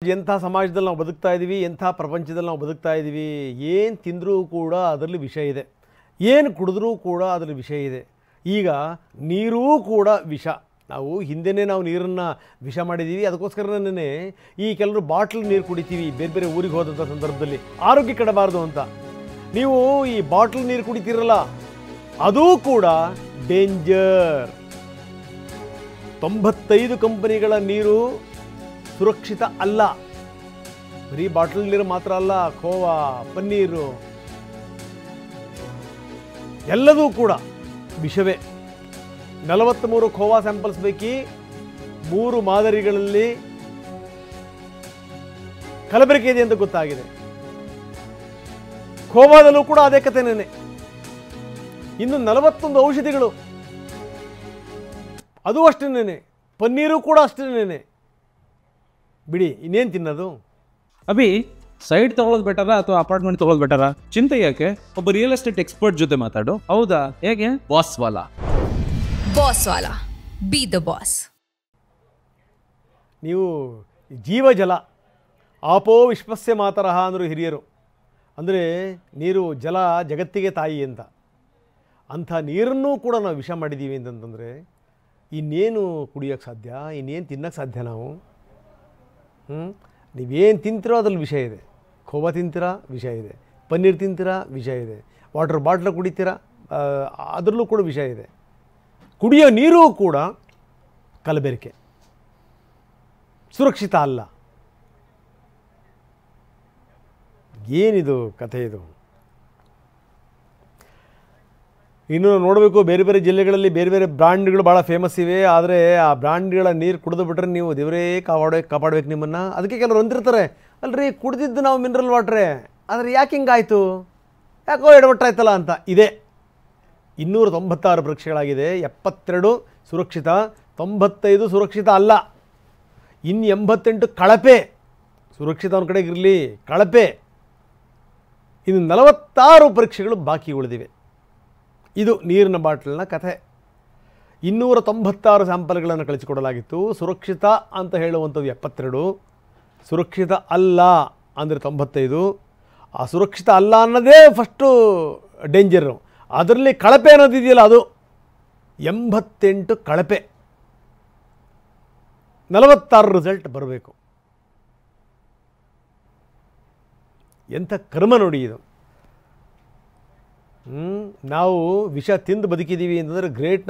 ಎಂಥ ಸಮಾಜದಲ್ಲಿ ನಾವು ಬದುಕ್ತಾ ಇದ್ದೀವಿ, ಎಂಥ ಪ್ರಪಂಚದಲ್ಲಿ ನಾವು ಬದುಕ್ತಾ ಇದ್ದೀವಿ. ಏನು ತಿಂದರೂ ಕೂಡ ಅದರಲ್ಲಿ ವಿಷ ಇದೆ, ಏನು ಕುಡಿದ್ರೂ ಕೂಡ ಅದರಲ್ಲಿ ವಿಷ ಇದೆ. ಈಗ ನೀರೂ ಕೂಡ ವಿಷ. ನಾವು ಹಿಂದೆಯೇ ನಾವು ನೀರನ್ನು ವಿಷ ಮಾಡಿದ್ದೀವಿ. ಅದಕ್ಕೋಸ್ಕರನೇ ಈ ಕೆಲವರು ಬಾಟ್ಲ್ ನೀರು ಕುಡಿತೀವಿ ಬೇರೆ ಬೇರೆ ಊರಿಗೆ ಹೋದಂಥ ಸಂದರ್ಭದಲ್ಲಿ, ಆರೋಗ್ಯ ಕೆಡಬಾರ್ದು ಅಂತ. ನೀವು ಈ ಬಾಟ್ಲ್ ನೀರು ಕುಡಿತೀರಲ್ಲ, ಅದೂ ಕೂಡ ಡೇಂಜರ್. 95 ಕಂಪನಿಗಳ ನೀರು ಸುರಕ್ಷಿತ ಅಲ್ಲ. ಬರೀ ಬಾಟಲ್ ನೀರು ಮಾತ್ರ ಅಲ್ಲ, ಖೋವಾ, ಪನ್ನೀರು ಎಲ್ಲದೂ ಕೂಡ ವಿಷವೇ. 43 ಖೋವಾ ಸ್ಯಾಂಪಲ್ಸ್ ಪೈಕಿ 3 ಮಾದರಿಗಳಲ್ಲಿ ಕಲಬೆರಕೆ ಇದೆ ಅಂತ ಗೊತ್ತಾಗಿದೆ. ಖೋವಾದಲ್ಲೂ ಕೂಡ ಅದೇ ಕಥೆನೇನೆ. ಇನ್ನು 41 ಔಷಧಿಗಳು, ಅದು ಅಷ್ಟೇನೇನೆ. ಪನ್ನೀರು ಕೂಡ ಅಷ್ಟೇನೇನೆ. ಬಿಡಿ, ಇನ್ನೇನು ತಿನ್ನೋದು. ಅಭಿ, ಸೈಡ್ ತಗೊಳ್ಳೋದು ಬೆಟರಾ ಅಥವಾ ಅಪಾರ್ಟ್ಮೆಂಟ್ ತಗೊಳ್ಳೋದು ಬೆಟರಾ? ಚಿಂತೆ ಯಾಕೆ, ಒಬ್ಬ ರಿಯಲ್ ಎಸ್ಟೇಟ್ ಎಕ್ಸ್ಪರ್ಟ್ ಜೊತೆ ಮಾತಾಡು. ಹೌದಾ? ಹೇಗೆ? Boss Vala. B the boss. ನೀವು ಜೀವಜಲ ಆಪೋ ವಿಶ್ವಸ್ಯ ಮಾತರಹ ಅಂದರು ಹಿರಿಯರು. ಅಂದರೆ ನೀರು, ಜಲ ಜಗತ್ತಿಗೆ ತಾಯಿ ಅಂತ. ಅಂಥ ನೀರನ್ನೂ ಕೂಡ ನಾವು ವಿಷ ಮಾಡಿದ್ದೀವಿ ಅಂತಂತಂದರೆ ಇನ್ನೇನು ಕುಡಿಯೋಕ್ಕೆ ಸಾಧ್ಯ, ಇನ್ನೇನು ತಿನ್ನೋಕ್ಕೆ ಸಾಧ್ಯ ನಾವು? ನೀವೇನು ತಿಂತೀರೋ ಅದ್ರಲ್ಲಿ ವಿಷಯ ಇದೆ. ಖೋವಾ ತಿಂತೀರಾ, ವಿಷ ಇದೆ. ಪನ್ನೀರ್ ತಿಂತೀರಾ, ವಿಷ ಇದೆ. ವಾಟರ್ ಬಾಟ್ಲ ಕುಡಿತೀರಾ, ಅದರಲ್ಲೂ ಕೂಡ ವಿಷ ಇದೆ. ಕುಡಿಯೋ ನೀರು ಕೂಡ ಕಲಬೆರಕೆ, ಸುರಕ್ಷಿತ ಅಲ್ಲ. ಏನಿದು ಕಥೆ ಇದು? ಇನ್ನು ನೋಡಬೇಕು, ಬೇರೆ ಬೇರೆ ಜಿಲ್ಲೆಗಳಲ್ಲಿ ಬೇರೆ ಬೇರೆ ಬ್ರ್ಯಾಂಡ್ಗಳು ಭಾಳ ಫೇಮಸ್ ಇವೆ. ಆದರೆ ಆ ಬ್ರ್ಯಾಂಡ್ಗಳ ನೀರು ಕುಡಿದು ಬಿಟ್ರೆ ನೀವು ದೇವರೇ ಕಾಪಾಡಬೇಕು ನಿಮ್ಮನ್ನು. ಅದಕ್ಕೆ ಕೆಲವರು ಅಂತಿರ್ತಾರೆ, ಅಲ್ರಿ ಕುಡಿದಿದ್ದು ನಾವು ಮಿನರಲ್ ವಾಟ್ರೇ, ಆದರೆ ಯಾಕೆ ಹಿಂಗಾಯಿತು, ಯಾಕೋ ಎಡವಟ್ಟಾಯ್ತಲ್ಲ ಅಂತ. ಇದೆ 296 ಪರೀಕ್ಷೆಗಳಾಗಿದೆ. 72 ಸುರಕ್ಷಿತ, 95 ಸುರಕ್ಷಿತ ಅಲ್ಲ. ಇನ್ನು 88 ಕಳಪೆ. ಸುರಕ್ಷಿತ ಒಂದು ಕಡೆಗೆ ಇರಲಿ, ಕಳಪೆ. ಇನ್ನು 46 ಪರೀಕ್ಷೆಗಳು ಬಾಕಿ ಉಳಿದಿವೆ. ಇದು ನೀರಿನ ಬಾಟ್ಲಿನ ಕಥೆ. 296 ಸ್ಯಾಂಪಲ್ಗಳನ್ನು ಕಳಿಸಿಕೊಡಲಾಗಿತ್ತು. ಸುರಕ್ಷಿತ ಅಂತ ಹೇಳುವಂಥದ್ದು 72, ಸುರಕ್ಷಿತ ಅಲ್ಲ ಅಂದರೆ 95. ಆ ಸುರಕ್ಷಿತ ಅಲ್ಲ ಅನ್ನೋದೇ ಫಸ್ಟು ಡೇಂಜರು. ಅದರಲ್ಲಿ ಕಳಪೆ ಅನ್ನೋದಿದೆಯಲ್ಲ, ಅದು 88 ಕಳಪೆ. 46 ರಿಸಲ್ಟ್ ಬರಬೇಕು. ಎಂಥ ಕರ್ಮ ನೋಡಿ ಇದು. ನಾವು ವಿಷ ತಿಂದು ಬದುಕಿದ್ದೀವಿ ಅಂತಂದರೆ ಗ್ರೇಟ್.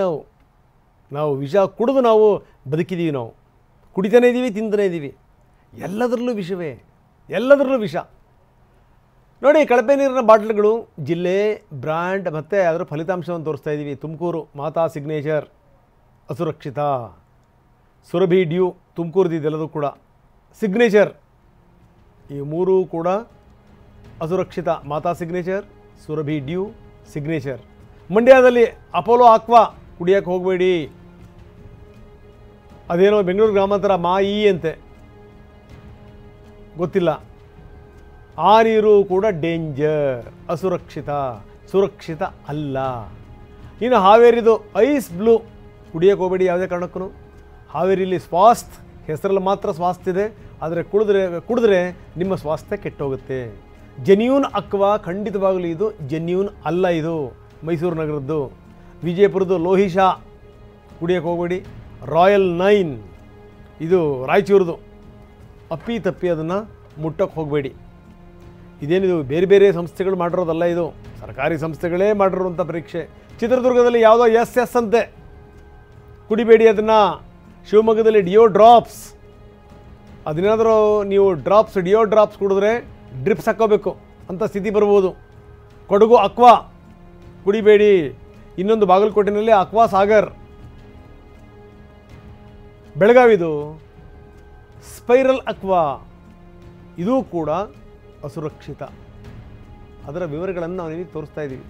ನಾವು ವಿಷ ಕುಡಿದು ನಾವು ಬದುಕಿದ್ದೀವಿ. ನಾವು ಕುಡಿತಾನೇ ಇದ್ದೀವಿ, ತಿಂತಾನೇ ಇದ್ದೀವಿ. ಎಲ್ಲದರಲ್ಲೂ ವಿಷವೇ, ಎಲ್ಲದರಲ್ಲೂ ವಿಷ. ನೋಡಿ, ಕಳಪೆ ನೀರಿನ ಬಾಟ್ಲ್ಗಳು, ಜಿಲ್ಲೆ, ಬ್ರ್ಯಾಂಡ್ ಮತ್ತು ಅದರ ಫಲಿತಾಂಶವನ್ನು ತೋರಿಸ್ತಾ ಇದ್ದೀವಿ. ತುಮಕೂರು ಮಾತಾ ಸಿಗ್ನೇಚರ್ ಅಸುರಕ್ಷಿತ. ಸುರಭಿ ಡ್ಯೂ ತುಮಕೂರ್ದಿದ್ದೆಲ್ಲದೂ ಕೂಡ ಸಿಗ್ನೇಚರ್. ಈ 3 ಕೂಡ ಅಸುರಕ್ಷಿತ. ಮಾತಾ ಸಿಗ್ನೇಚರ್, ಸುರಭಿ ಡ್ಯೂ, ಸಿಗ್ನೇಚರ್. ಮಂಡ್ಯದಲ್ಲಿ ಅಪೋಲೋ ಆಕ್ವಾ ಕುಡಿಯೋಕ್ಕೆ ಹೋಗಬೇಡಿ. ಅದೇನೋ ಬೆಂಗಳೂರು ಗ್ರಾಮಾಂತರ ಮಾಯಿ ಅಂತೆ, ಗೊತ್ತಿಲ್ಲ. ಆ ನೀರು ಕೂಡ ಡೇಂಜರ್, ಅಸುರಕ್ಷಿತ, ಸುರಕ್ಷಿತ ಅಲ್ಲ. ಇನ್ನು ಹಾವೇರಿದು ಐಸ್ ಬ್ಲೂ ಕುಡಿಯೋಕ್ಕೆ ಹೋಗಬೇಡಿ ಯಾವುದೇ ಕಾರಣಕ್ಕೂ. ಹಾವೇರಿಲಿ ಸ್ವಾಸ್ಥ್ಯ ಹೆಸರಲ್ಲಿ ಮಾತ್ರ ಸ್ವಾಸ್ಥ್ಯ ಇದೆ, ಆದರೆ ಕುಡಿದ್ರೆ ನಿಮ್ಮ ಸ್ವಾಸ್ಥ್ಯ ಕೆಟ್ಟೋಗುತ್ತೆ. ಜೆನ್ಯೂನ್ ಅಕ್ವಾ ಖಂಡಿತವಾಗಲೂ ಇದು ಜೆನ್ಯೂನ್ ಅಲ್ಲ. ಇದು ಮೈಸೂರು ನಗರದ್ದು. ವಿಜಯಪುರದ್ದು ಲೋಹಿಶಾ ಕುಡಿಯೋಕ್ಕೆ ಹೋಗಬೇಡಿ. ರಾಯಲ್ 9 ಇದು ರಾಯಚೂರದು. ಅಪ್ಪಿ ತಪ್ಪಿ ಅದನ್ನು ಮುಟ್ಟಕ್ಕೆ ಹೋಗಬೇಡಿ. ಇದೇನಿದು ಬೇರೆ ಬೇರೆ ಸಂಸ್ಥೆಗಳು ಮಾಡಿರೋದಲ್ಲ, ಇದು ಸರ್ಕಾರಿ ಸಂಸ್ಥೆಗಳೇ ಮಾಡಿರುವಂಥ ಪರೀಕ್ಷೆ. ಚಿತ್ರದುರ್ಗದಲ್ಲಿ ಯಾವುದೋ ಎಸ್ ಅಂತೆ, ಕುಡಿಬೇಡಿ ಅದನ್ನು. ಶಿವಮೊಗ್ಗದಲ್ಲಿ ಡಿಯೋ ಡ್ರಾಪ್ಸ್, ಅದನ್ನೇನಾದರೂ ನೀವು ಡಿಯೋ ಡ್ರಾಪ್ಸ್ ಕುಡಿದ್ರೆ ಡ್ರಿಪ್ಸ್ ಹಾಕೋಬೇಕು ಅಂತ ಸ್ಥಿತಿ ಬರ್ಬೋದು. ಕೊಡಗು ಅಕ್ವಾ ಕುಡಿಬೇಡಿ. ಇನ್ನೊಂದು ಬಾಗಲಕೋಟೆಯಲ್ಲಿ ಅಕ್ವಾ ಸಾಗರ್. ಬೆಳಗಾವಿದು ಸ್ಪೈರಲ್ ಅಕ್ವಾ, ಇದೂ ಕೂಡ ಅಸುರಕ್ಷಿತ. ಅದರ ವಿವರಗಳನ್ನು ನಾವು ನಿಮಗೆ ತೋರಿಸ್ತಾ ಇದ್ದೀವಿ.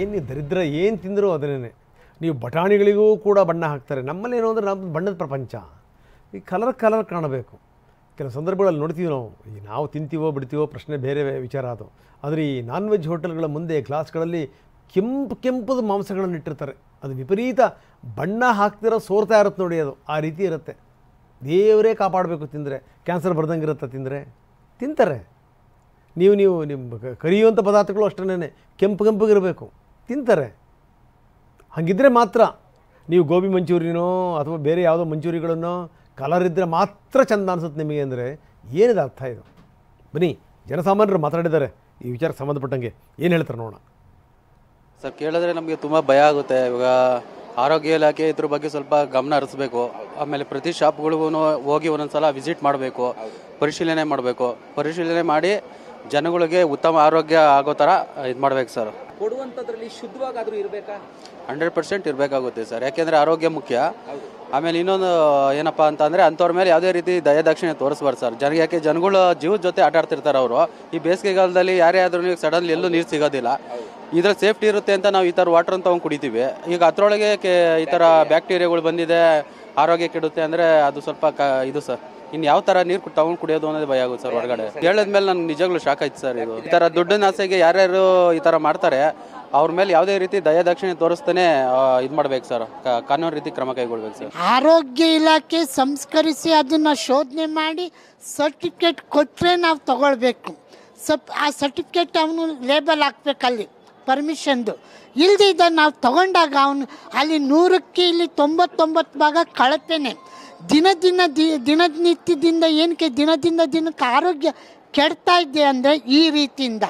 ಏನು ದರಿದ್ರ, ಏನು ತಿಂದರೂ ಅದನ್ನೇ. ನೀವು ಬಟಾಣಿಗಳಿಗೂ ಕೂಡ ಬಣ್ಣ ಹಾಕ್ತಾರೆ. ನಮ್ಮಲ್ಲಿ ಏನು ಅಂದರೆ ನಮ್ಮ ಬಣ್ಣದ ಪ್ರಪಂಚ. ಈ ಕಲರ್ ಕಾಣಬೇಕು. ಕೆಲವು ಸಂದರ್ಭಗಳಲ್ಲಿ ನೋಡ್ತೀವಿ ನಾವು ತಿಂತೀವೋ ಬಿಡ್ತೀವೋ ಪ್ರಶ್ನೆ ಬೇರೆ ವಿಚಾರ ಅದು. ಆದರೆ ಈ ನಾನ್ ವೆಜ್ ಹೋಟೆಲ್ಗಳ ಮುಂದೆ ಗ್ಲಾಸ್ಗಳಲ್ಲಿ ಕೆಂಪದ ಮಾಂಸಗಳನ್ನು ಇಟ್ಟಿರ್ತಾರೆ. ಅದು ವಿಪರೀತ ಬಣ್ಣ ಹಾಕ್ತಿರೋ ಸೋರ್ತಾ ಇರುತ್ತೆ ನೋಡಿ, ಅದು ಆ ರೀತಿ ಇರುತ್ತೆ. ದೇವರೇ ಕಾಪಾಡಬೇಕು ತಿಂದರೆ. ಕ್ಯಾನ್ಸರ್ ಬರ್ದಂಗಿರುತ್ತೆ ತಿಂದರೆ, ತಿಂತಾರೆ. ನೀವು ನಿಮ್ಮ ಕರಿಯುವಂಥ ಪದಾರ್ಥಗಳು ಅಷ್ಟೇ ಕೆಂಪಗಿರಬೇಕು, ತಿಂತಾರೆ. ಹಾಗಿದ್ದರೆ ಮಾತ್ರ ನೀವು ಗೋಬಿ ಮಂಚೂರಿನೋ ಅಥವಾ ಬೇರೆ ಯಾವುದೋ ಮಂಚೂರಿಗಳನ್ನೋ ಕಲರ್ ಇದ್ದರೆ ಮಾತ್ರ ಚೆಂದ ಅನಿಸುತ್ತೆ ನಿಮಗೆ ಅಂದರೆ ಏನಿದೆ ಅರ್ಥ ಇದು? ಬನ್ನಿ, ಜನಸಾಮಾನ್ಯರು ಮಾತಾಡಿದ್ದಾರೆ ಈ ವಿಚಾರಕ್ಕೆ ಸಂಬಂಧಪಟ್ಟಂಗೆ, ಏನು ಹೇಳ್ತಾರೆ ನೋಡೋಣ. ಸರ್, ಕೇಳಿದ್ರೆ ನಮಗೆ ತುಂಬ ಭಯ ಆಗುತ್ತೆ. ಇವಾಗ ಆರೋಗ್ಯ ಇಲಾಖೆ ಇದ್ರ ಬಗ್ಗೆ ಸ್ವಲ್ಪ ಗಮನ ಹರಿಸ್ಬೇಕು. ಆಮೇಲೆ ಪ್ರತಿ ಶಾಪ್ಗಳಿಗೂ ಹೋಗಿ ಒಂದೊಂದ್ಸಲ ವಿಸಿಟ್ ಮಾಡಬೇಕು, ಪರಿಶೀಲನೆ ಮಾಡಬೇಕು. ಪರಿಶೀಲನೆ ಮಾಡಿ ಜನಗಳಿಗೆ ಉತ್ತಮ ಆರೋಗ್ಯ ಆಗೋ ಥರ ಇದು ಮಾಡ್ಬೇಕು ಸರ್. ಕೊಡುವಂಥದ್ರಲ್ಲಿ ಶುದ್ಧವಾಗಾದರೂ ಇರಬೇಕಾ? 100% ಇರಬೇಕಾಗುತ್ತೆ ಸರ್, ಯಾಕೆಂದರೆ ಆರೋಗ್ಯ ಮುಖ್ಯ. ಆಮೇಲೆ ಇನ್ನೊಂದು ಏನಪ್ಪ ಅಂತಂದರೆ ಅಂಥವ್ರ ಮೇಲೆ ಯಾವುದೇ ರೀತಿ ದಯದಾಕ್ಷಿಣ್ಯ ತೋರಿಸ್ಬಾರ್ದು ಸರ್. ಯಾಕೆ ಜನಗಳು ಜೀವದ ಜೊತೆ ಆಟ ಆಡ್ತಿರ್ತಾರೆ ಅವರು. ಈ ಬೇಸಿಗೆಗಾಲದಲ್ಲಿ ಯಾರೇ ಆದ್ರೂ ಸಡನ್ಲಿ ಎಲ್ಲೂ ನೀರು ಸಿಗೋದಿಲ್ಲ. ಇದ್ರಲ್ಲಿ ಸೇಫ್ಟಿ ಇರುತ್ತೆ ಅಂತ ನಾವು ಈ ಥರ ವಾಟರ್ ತೊಗೊಂಡು ಕುಡಿತೀವಿ. ಈಗ ಅದರೊಳಗೆ ಈ ಥರ ಬ್ಯಾಕ್ಟೀರಿಯಾಗಳು ಬಂದಿದೆ, ಆರೋಗ್ಯ ಕೆಡುತ್ತೆ ಅಂದರೆ ಅದು ಸ್ವಲ್ಪ ಇದು ಸರ್. ಇನ್ನು ಯಾವ ಥರ ನೀರು ತಗೊಂಡು ಕುಡಿಯೋದು ಅನ್ನೋದು ಭಯ ಆಗುತ್ತೆ ಸರ್. ಹೊರಗಡೆ ಹೇಳಿದ್ಮೇಲೆ ನನಗೆ ನಿಜವಾಗ್ಲೂ ಶಾಕ್ ಆಯ್ತು ಸರ್. ಇದು ಈ ಥರ ದುಡ್ಡಿನ ಆಸೆಗೆ ಯಾರ್ಯಾರು ಈ ಥರ ಮಾಡ್ತಾರೆ ಅವ್ರ ಮೇಲೆ ಯಾವುದೇ ರೀತಿ ದಯದಾಕ್ಷಿಣ್ಯ ತೋರಿಸ್ತಾನೆ ಇದು ಮಾಡ್ಬೇಕು ಸರ್, ಕಾನೂನು ರೀತಿ ಕ್ರಮ ಕೈಗೊಳ್ಬೇಕು ಸರ್. ಆರೋಗ್ಯ ಇಲಾಖೆ ಸಂಸ್ಕರಿಸಿ ಅದನ್ನು ಶೋಧನೆ ಮಾಡಿ ಸರ್ಟಿಫಿಕೇಟ್ ಕೊಟ್ಟರೆ ನಾವು ತಗೊಳ್ಬೇಕು. ಆ ಸರ್ಟಿಫಿಕೇಟ್ ಅವನು ಲೇಬಲ್ ಹಾಕ್ಬೇಕಲ್ಲಿ ಪರ್ಮಿಷನ್ದು. ಇಲ್ದಿದ್ದ ನಾವು ತಗೊಂಡಾಗ ಅವನು ಅಲ್ಲಿ 100ಕ್ಕೆ ಇಲ್ಲಿ 99 ಭಾಗ ಕಳಪೆನೆ. ದಿನನಿತ್ಯದಿಂದ ಏನಕ್ಕೆ ದಿನಕ್ಕೆ ಆರೋಗ್ಯ ಕೆಡ್ತಾ ಇದೆ ಅಂದರೆ ಈ ರೀತಿಯಿಂದ.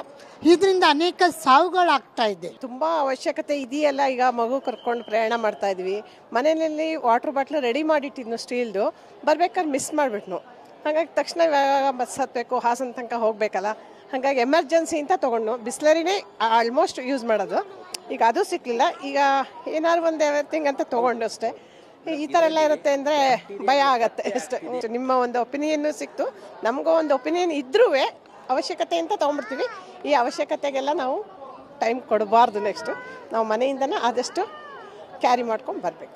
ಇದರಿಂದ ಅನೇಕ ಸಾವುಗಳಾಗ್ತಾ ಇದೆ. ತುಂಬ ಅವಶ್ಯಕತೆ ಇದೆಯಲ್ಲ. ಈಗ ಮಗು ಕರ್ಕೊಂಡು ಪ್ರಯಾಣ ಮಾಡ್ತಾ ಇದ್ವಿ, ಮನೆಯಲ್ಲಿ ವಾಟರ್ ಬಾಟ್ಲ್ ರೆಡಿ ಮಾಡಿಟ್ಟಿದ್ನು ಸ್ಟೀಲ್ದು, ಬರ್ಬೇಕಾದ್ರೆ ಮಿಸ್ ಮಾಡಿಬಿಟ್ನು. ಹಾಗಾಗಿ ತಕ್ಷಣ ಬಸ್ ಹತ್ತಬೇಕು, ಹಾಸನ ತನಕ ಹೋಗಬೇಕಲ್ಲ. ಹಾಗಾಗಿ ಎಮರ್ಜೆನ್ಸಿ ಅಂತ ತೊಗೊಂಡು ಬಿಸ್ಲರಿನೇ ಆಲ್ಮೋಸ್ಟ್ ಯೂಸ್ ಮಾಡೋದು. ಈಗ ಅದು ಸಿಕ್ಕಲಿಲ್ಲ, ಈಗ ಏನಾದ್ರು ಒಂದು ಎವ್ರಿಥಿಂಗ್ ಅಂತ ತೊಗೊಂಡು ಅಷ್ಟೇ. ಈ ಥರ ಎಲ್ಲ ಇರುತ್ತೆ ಅಂದರೆ ಭಯ ಆಗತ್ತೆ ಅಷ್ಟೇ. ನಿಮ್ಮ ಒಂದು ಒಪಿನಿಯನ್ನು ಸಿಕ್ತು, ನಮಗೂ ಒಂದು ಒಪಿನಿಯನ್ ಇದ್ರೂ ಅವಶ್ಯಕತೆ ಅಂತ ತೊಗೊಂಡ್ಬಿಡ್ತೀವಿ. ಈ ಅವಶ್ಯಕತೆಗೆಲ್ಲ ನಾವು ಟೈಮ್ ಕೊಡಬಾರ್ದು. ನೆಕ್ಸ್ಟು ನಾವು ಮನೆಯಿಂದನೇ ಆದಷ್ಟು ಕ್ಯಾರಿ ಮಾಡ್ಕೊಂಡು ಬರಬೇಕು.